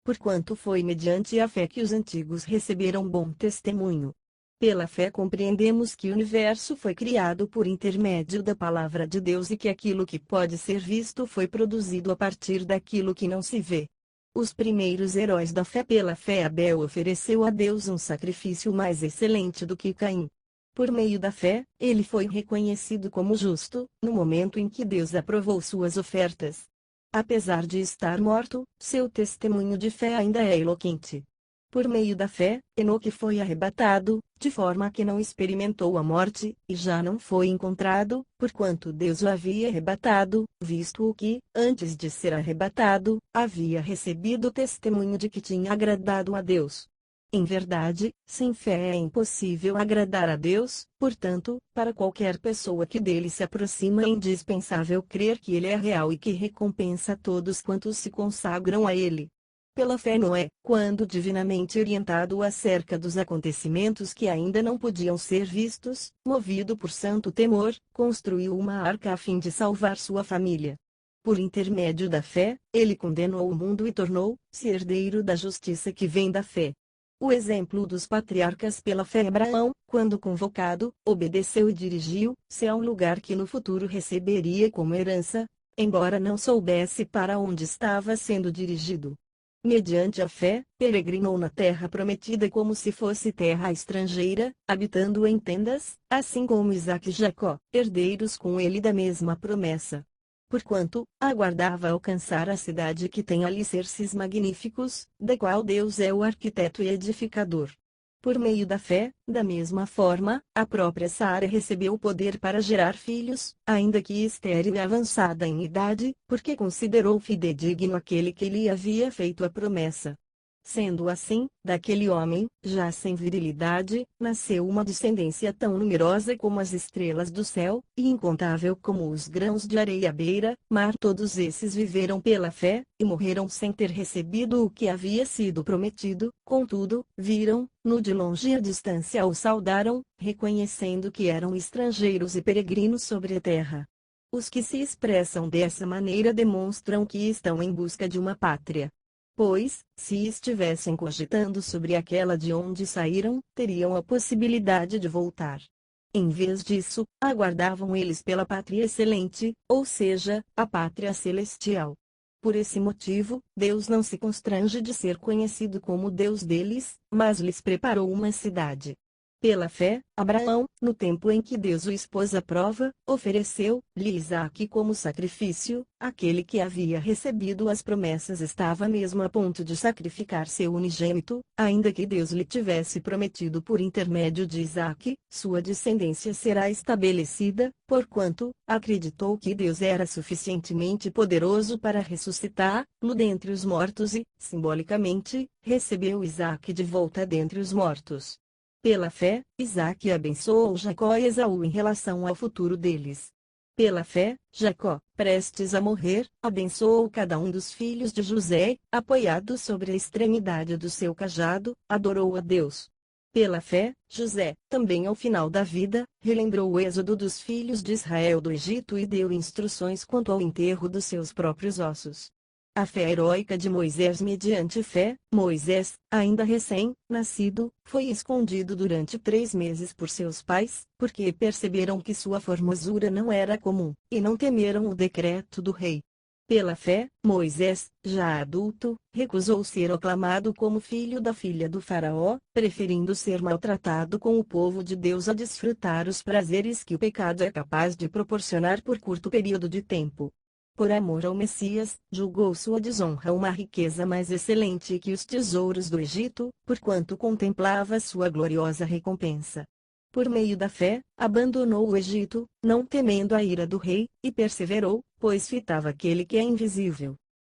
Porquanto foi mediante a fé que os antigos receberam bom testemunho. Pela fé compreendemos que o universo foi criado por intermédio da palavra de Deus e que aquilo que pode ser visto foi produzido a partir daquilo que não se vê. Os primeiros heróis da fé. Pela fé Abel ofereceu a Deus um sacrifício mais excelente do que Caim. Por meio da fé, ele foi reconhecido como justo, no momento em que Deus aprovou suas ofertas. Apesar de estar morto, seu testemunho de fé ainda é eloquente. Por meio da fé, Enoque foi arrebatado, de forma que não experimentou a morte, e já não foi encontrado, porquanto Deus o havia arrebatado, visto o que, antes de ser arrebatado, havia recebido o testemunho de que tinha agradado a Deus. Em verdade, sem fé é impossível agradar a Deus, portanto, para qualquer pessoa que dele se aproxima é indispensável crer que ele é real e que recompensa todos quantos se consagram a ele. Pela fé Noé, quando divinamente orientado acerca dos acontecimentos que ainda não podiam ser vistos, movido por santo temor, construiu uma arca a fim de salvar sua família. Por intermédio da fé, ele condenou o mundo e tornou-se herdeiro da justiça que vem da fé. O exemplo dos patriarcas pela fé Abraão, quando convocado, obedeceu e dirigiu-se a um lugar que no futuro receberia como herança, embora não soubesse para onde estava sendo dirigido. Mediante a fé, peregrinou na terra prometida como se fosse terra estrangeira, habitando em tendas, assim como Isaque e Jacó, herdeiros com ele da mesma promessa. Porquanto, aguardava alcançar a cidade que tem alicerces magníficos, da qual Deus é o arquiteto e edificador. Por meio da fé, da mesma forma, a própria Sara recebeu o poder para gerar filhos, ainda que estéril e avançada em idade, porque considerou fidedigno aquele que lhe havia feito a promessa. Sendo assim, daquele homem, já sem virilidade, nasceu uma descendência tão numerosa como as estrelas do céu, e incontável como os grãos de areia à beira-mar. Todos esses viveram pela fé, e morreram sem ter recebido o que havia sido prometido, contudo, viram, no de longe a distância o saudaram, reconhecendo que eram estrangeiros e peregrinos sobre a terra. Os que se expressam dessa maneira demonstram que estão em busca de uma pátria. Pois, se estivessem cogitando sobre aquela de onde saíram, teriam a possibilidade de voltar. Em vez disso, aguardavam eles pela pátria excelente, ou seja, a pátria celestial. Por esse motivo, Deus não se constrange de ser conhecido como Deus deles, mas lhes preparou uma cidade. Pela fé, Abraão, no tempo em que Deus o expôs à prova, ofereceu-lhe Isaque como sacrifício. Aquele que havia recebido as promessas estava mesmo a ponto de sacrificar seu unigênito, ainda que Deus lhe tivesse prometido por intermédio de Isaque, sua descendência será estabelecida, porquanto acreditou que Deus era suficientemente poderoso para ressuscitar-lo dentre os mortos e, simbolicamente, recebeu Isaque de volta dentre os mortos. Pela fé, Isaque abençoou Jacó e Esaú em relação ao futuro deles. Pela fé, Jacó, prestes a morrer, abençoou cada um dos filhos de José, apoiado sobre a extremidade do seu cajado, adorou a Deus. Pela fé, José, também ao final da vida, relembrou o êxodo dos filhos de Israel do Egito e deu instruções quanto ao enterro dos seus próprios ossos. A fé heróica de Moisés. Mediante fé, Moisés, ainda recém-nascido, foi escondido durante 3 meses por seus pais, porque perceberam que sua formosura não era comum, e não temeram o decreto do rei. Pela fé, Moisés, já adulto, recusou ser aclamado como filho da filha do faraó, preferindo ser maltratado com o povo de Deus a desfrutar os prazeres que o pecado é capaz de proporcionar por curto período de tempo. Por amor ao Messias, julgou sua desonra uma riqueza mais excelente que os tesouros do Egito, porquanto contemplava sua gloriosa recompensa. Por meio da fé, abandonou o Egito, não temendo a ira do rei, e perseverou, pois fitava aquele que é invisível.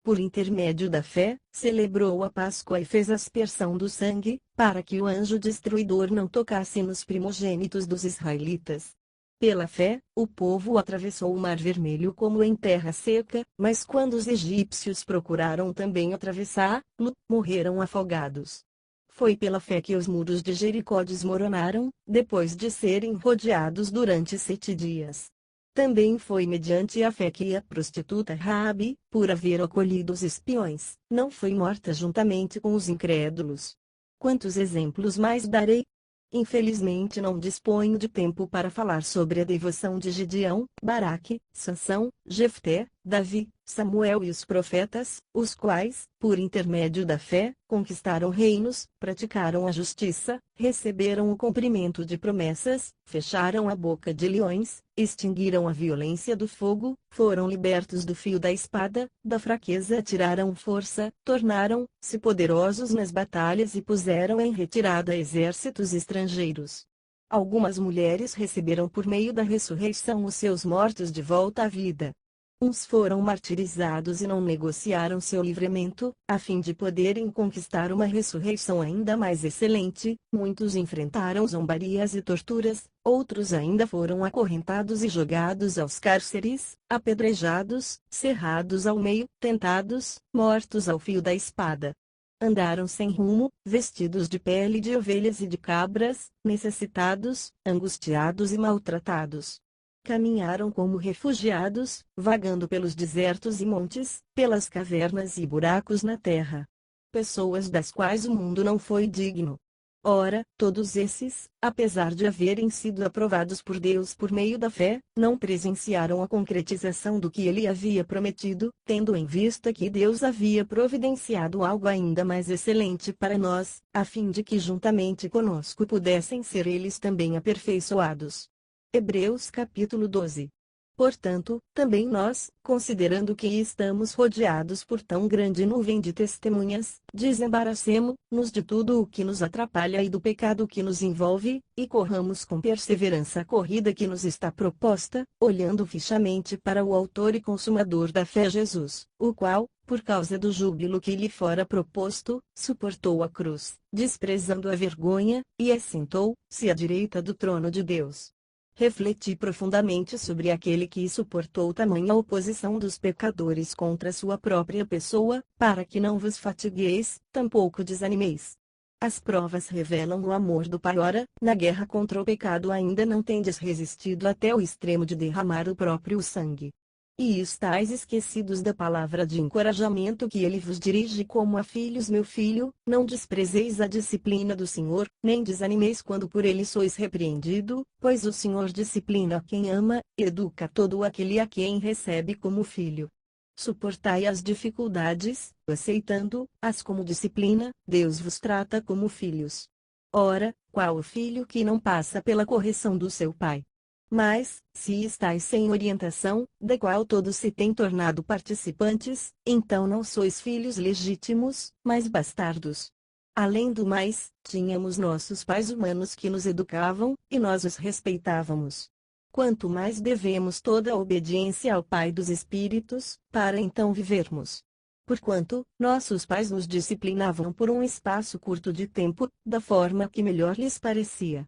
Por intermédio da fé, celebrou a Páscoa e fez aspersão do sangue, para que o anjo destruidor não tocasse nos primogênitos dos israelitas. Pela fé, o povo atravessou o Mar Vermelho como em terra seca, mas quando os egípcios procuraram também atravessá-lo, morreram afogados. Foi pela fé que os muros de Jericó desmoronaram, depois de serem rodeados durante 7 dias. Também foi mediante a fé que a prostituta Raabe, por haver acolhido os espiões, não foi morta juntamente com os incrédulos. Quantos exemplos mais darei? Infelizmente não disponho de tempo para falar sobre a devoção de Gideão, Baraque, Sansão, Jefté, Davi, Samuel e os profetas, os quais, por intermédio da fé, conquistaram reinos, praticaram a justiça, receberam o cumprimento de promessas, fecharam a boca de leões, extinguiram a violência do fogo, foram libertos do fio da espada, da fraqueza tiraram força, tornaram-se poderosos nas batalhas e puseram em retirada exércitos estrangeiros. Algumas mulheres receberam por meio da ressurreição os seus mortos de volta à vida. Uns foram martirizados e não negociaram seu livramento, a fim de poderem conquistar uma ressurreição ainda mais excelente. Muitos enfrentaram zombarias e torturas, outros ainda foram acorrentados e jogados aos cárceres, apedrejados, cerrados ao meio, tentados, mortos ao fio da espada. Andaram sem rumo, vestidos de pele de ovelhas e de cabras, necessitados, angustiados e maltratados. Caminharam como refugiados, vagando pelos desertos e montes, pelas cavernas e buracos na terra. Pessoas das quais o mundo não foi digno. Ora, todos esses, apesar de haverem sido aprovados por Deus por meio da fé, não presenciaram a concretização do que ele havia prometido, tendo em vista que Deus havia providenciado algo ainda mais excelente para nós, a fim de que juntamente conosco pudessem ser eles também aperfeiçoados. Hebreus capítulo 12. Portanto, também nós, considerando que estamos rodeados por tão grande nuvem de testemunhas, desembaracemo-nos de tudo o que nos atrapalha e do pecado que nos envolve, e corramos com perseverança a corrida que nos está proposta, olhando fixamente para o Autor e Consumador da fé Jesus, o qual, por causa do júbilo que lhe fora proposto, suportou a cruz, desprezando a vergonha, e assentou-se à direita do trono de Deus. Refleti profundamente sobre aquele que suportou tamanha oposição dos pecadores contra sua própria pessoa, para que não vos fatigueis, tampouco desanimeis. As provas revelam o amor do Pai. Ora, na guerra contra o pecado ainda não tendes resistido até o extremo de derramar o próprio sangue. E estáis esquecidos da palavra de encorajamento que ele vos dirige como a filhos. Meu filho, não desprezeis a disciplina do Senhor, nem desanimeis quando por ele sois repreendido, pois o Senhor disciplina quem ama, e educa todo aquele a quem recebe como filho. Suportai as dificuldades, aceitando-as como disciplina, Deus vos trata como filhos. Ora, qual o filho que não passa pela correção do seu pai? Mas, se estáis sem orientação, da qual todos se têm tornado participantes, então não sois filhos legítimos, mas bastardos. Além do mais, tínhamos nossos pais humanos que nos educavam, e nós os respeitávamos. Quanto mais devemos toda a obediência ao Pai dos Espíritos, para então vivermos. Porquanto, nossos pais nos disciplinavam por um espaço curto de tempo, da forma que melhor lhes parecia.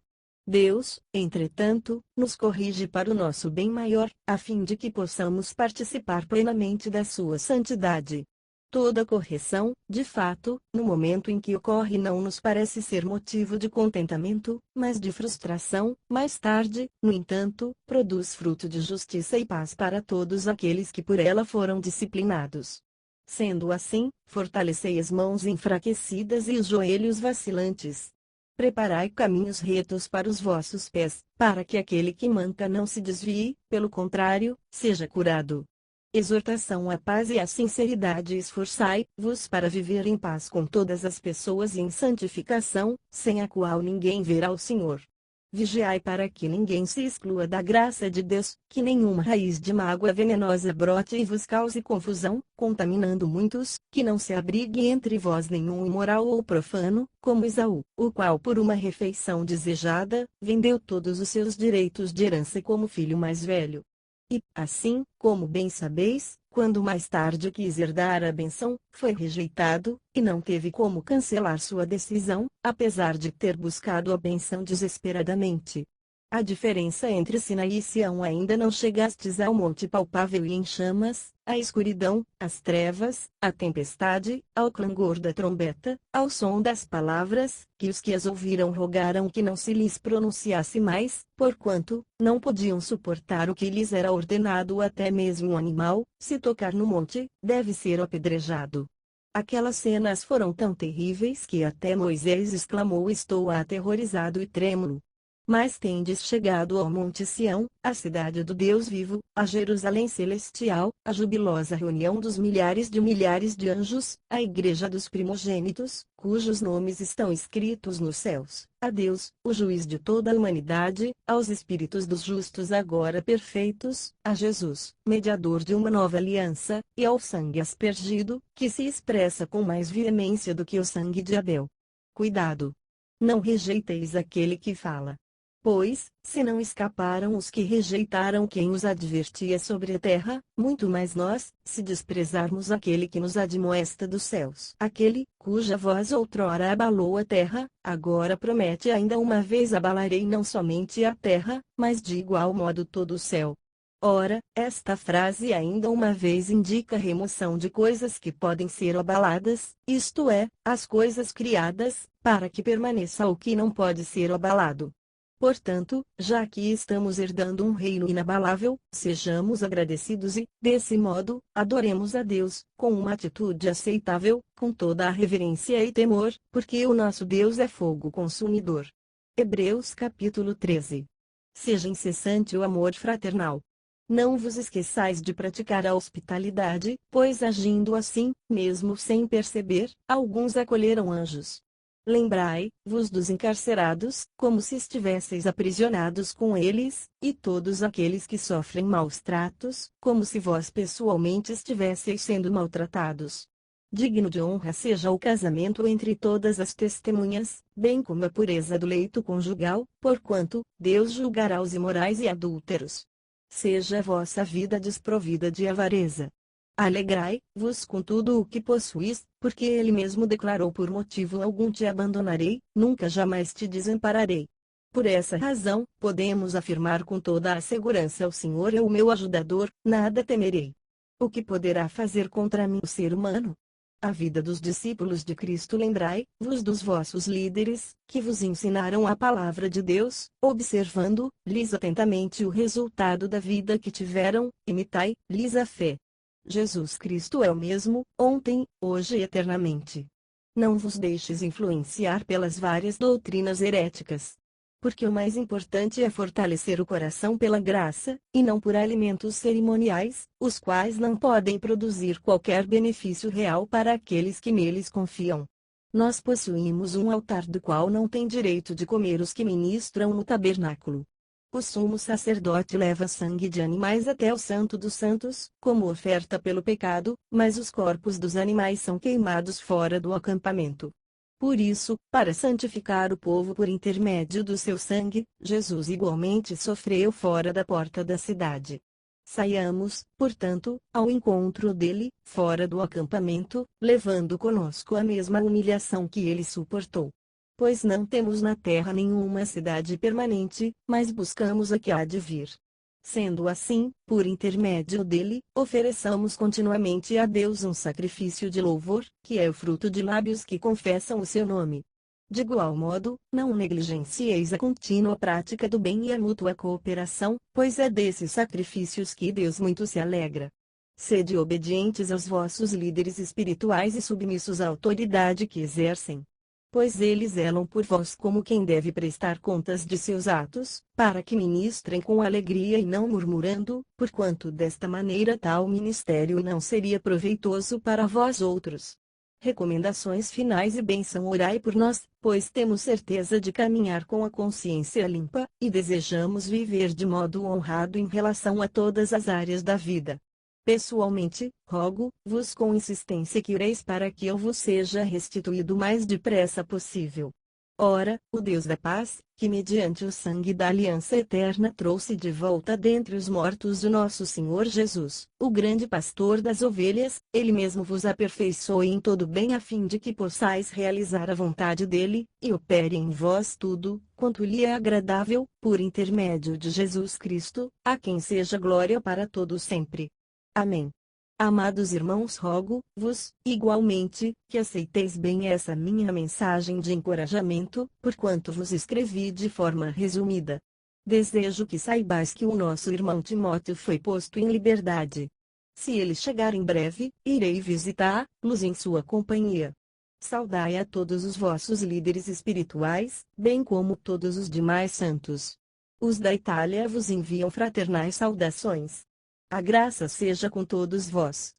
Deus, entretanto, nos corrige para o nosso bem maior, a fim de que possamos participar plenamente da sua santidade. Toda correção, de fato, no momento em que ocorre não nos parece ser motivo de contentamento, mas de frustração. Mais tarde, no entanto, produz fruto de justiça e paz para todos aqueles que por ela foram disciplinados. Sendo assim, fortalecei as mãos enfraquecidas e os joelhos vacilantes. Preparai caminhos retos para os vossos pés, para que aquele que manca não se desvie, pelo contrário, seja curado. Exortação à paz e à sinceridade. Esforçai-vos para viver em paz com todas as pessoas e em santificação, sem a qual ninguém verá o Senhor. Vigiai para que ninguém se exclua da graça de Deus, que nenhuma raiz de mágoa venenosa brote e vos cause confusão, contaminando muitos, que não se abrigue entre vós nenhum imoral ou profano, como Esaú, o qual por uma refeição desejada, vendeu todos os seus direitos de herança como filho mais velho. E, assim, como bem sabeis, quando mais tarde quis herdar a bênção, foi rejeitado, e não teve como cancelar sua decisão, apesar de ter buscado a bênção desesperadamente. A diferença entre Sinai e Sião ainda não chegastes ao monte palpável e em chamas, à escuridão, às trevas, à tempestade, ao clangor da trombeta, ao som das palavras, que os que as ouviram rogaram que não se lhes pronunciasse mais, porquanto, não podiam suportar o que lhes era ordenado. Até mesmo um animal, se tocar no monte, deve ser apedrejado. Aquelas cenas foram tão terríveis que até Moisés exclamou: estou aterrorizado e trêmulo. Mas tendes chegado ao Monte Sião, a cidade do Deus vivo, a Jerusalém celestial, a jubilosa reunião dos milhares de anjos, a igreja dos primogênitos, cujos nomes estão escritos nos céus, a Deus, o juiz de toda a humanidade, aos espíritos dos justos agora perfeitos, a Jesus, mediador de uma nova aliança, e ao sangue aspergido, que se expressa com mais veemência do que o sangue de Abel. Cuidado! Não rejeiteis aquele que fala. Pois, se não escaparam os que rejeitaram quem os advertia sobre a terra, muito mais nós, se desprezarmos aquele que nos admoesta dos céus. Aquele, cuja voz outrora abalou a terra, agora promete ainda uma vez: abalarei não somente a terra, mas de igual modo todo o céu. Ora, esta frase ainda uma vez indica a remoção de coisas que podem ser abaladas, isto é, as coisas criadas, para que permaneça o que não pode ser abalado. Portanto, já que estamos herdando um reino inabalável, sejamos agradecidos e, desse modo, adoremos a Deus, com uma atitude aceitável, com toda a reverência e temor, porque o nosso Deus é fogo consumidor. Hebreus capítulo 13. Seja incessante o amor fraternal. Não vos esqueçais de praticar a hospitalidade, pois agindo assim, mesmo sem perceber, alguns acolheram anjos. Lembrai-vos dos encarcerados, como se estivesseis aprisionados com eles, e todos aqueles que sofrem maus tratos, como se vós pessoalmente estivesseis sendo maltratados. Digno de honra seja o casamento entre todas as testemunhas, bem como a pureza do leito conjugal, porquanto Deus julgará os imorais e adúlteros. Seja a vossa vida desprovida de avareza. Alegrai-vos com tudo o que possuís, porque ele mesmo declarou: por motivo algum te abandonarei, nunca jamais te desampararei. Por essa razão, podemos afirmar com toda a segurança: o Senhor é o meu ajudador, nada temerei. O que poderá fazer contra mim o ser humano? A vida dos discípulos de Cristo. Lembrai-vos dos vossos líderes, que vos ensinaram a palavra de Deus, observando-lhes atentamente o resultado da vida que tiveram, imitai-lhes a fé. Jesus Cristo é o mesmo, ontem, hoje e eternamente. Não vos deixes influenciar pelas várias doutrinas heréticas. Porque o mais importante é fortalecer o coração pela graça, e não por alimentos cerimoniais, os quais não podem produzir qualquer benefício real para aqueles que neles confiam. Nós possuímos um altar do qual não tem direito de comer os que ministram no tabernáculo. O sumo sacerdote leva sangue de animais até o Santo dos Santos, como oferta pelo pecado, mas os corpos dos animais são queimados fora do acampamento. Por isso, para santificar o povo por intermédio do seu sangue, Jesus igualmente sofreu fora da porta da cidade. Saiamos, portanto, ao encontro dele, fora do acampamento, levando conosco a mesma humilhação que ele suportou. Pois não temos na terra nenhuma cidade permanente, mas buscamos a que há de vir. Sendo assim, por intermédio dele, ofereçamos continuamente a Deus um sacrifício de louvor, que é o fruto de lábios que confessam o seu nome. De igual modo, não negligencieis a contínua prática do bem e a mútua cooperação, pois é desses sacrifícios que Deus muito se alegra. Sede obedientes aos vossos líderes espirituais e submissos à autoridade que exercem. Pois eles zelam por vós como quem deve prestar contas de seus atos, para que ministrem com alegria e não murmurando, porquanto desta maneira tal ministério não seria proveitoso para vós outros. Recomendações finais e bênção. Orai por nós, pois temos certeza de caminhar com a consciência limpa, e desejamos viver de modo honrado em relação a todas as áreas da vida. Pessoalmente, rogo-vos com insistência que oreis para que eu vos seja restituído o mais depressa possível. Ora, o Deus da paz, que mediante o sangue da aliança eterna trouxe de volta dentre os mortos o nosso Senhor Jesus, o grande pastor das ovelhas, ele mesmo vos aperfeiçoe em todo bem a fim de que possais realizar a vontade dele, e opere em vós tudo, quanto lhe é agradável, por intermédio de Jesus Cristo, a quem seja glória para todos sempre. Amém. Amados irmãos, rogo-vos, igualmente, que aceiteis bem essa minha mensagem de encorajamento, porquanto vos escrevi de forma resumida. Desejo que saibais que o nosso irmão Timóteo foi posto em liberdade. Se ele chegar em breve, irei visitá-los em sua companhia. Saudai a todos os vossos líderes espirituais, bem como todos os demais santos. Os da Itália vos enviam fraternais saudações. A graça seja com todos vós.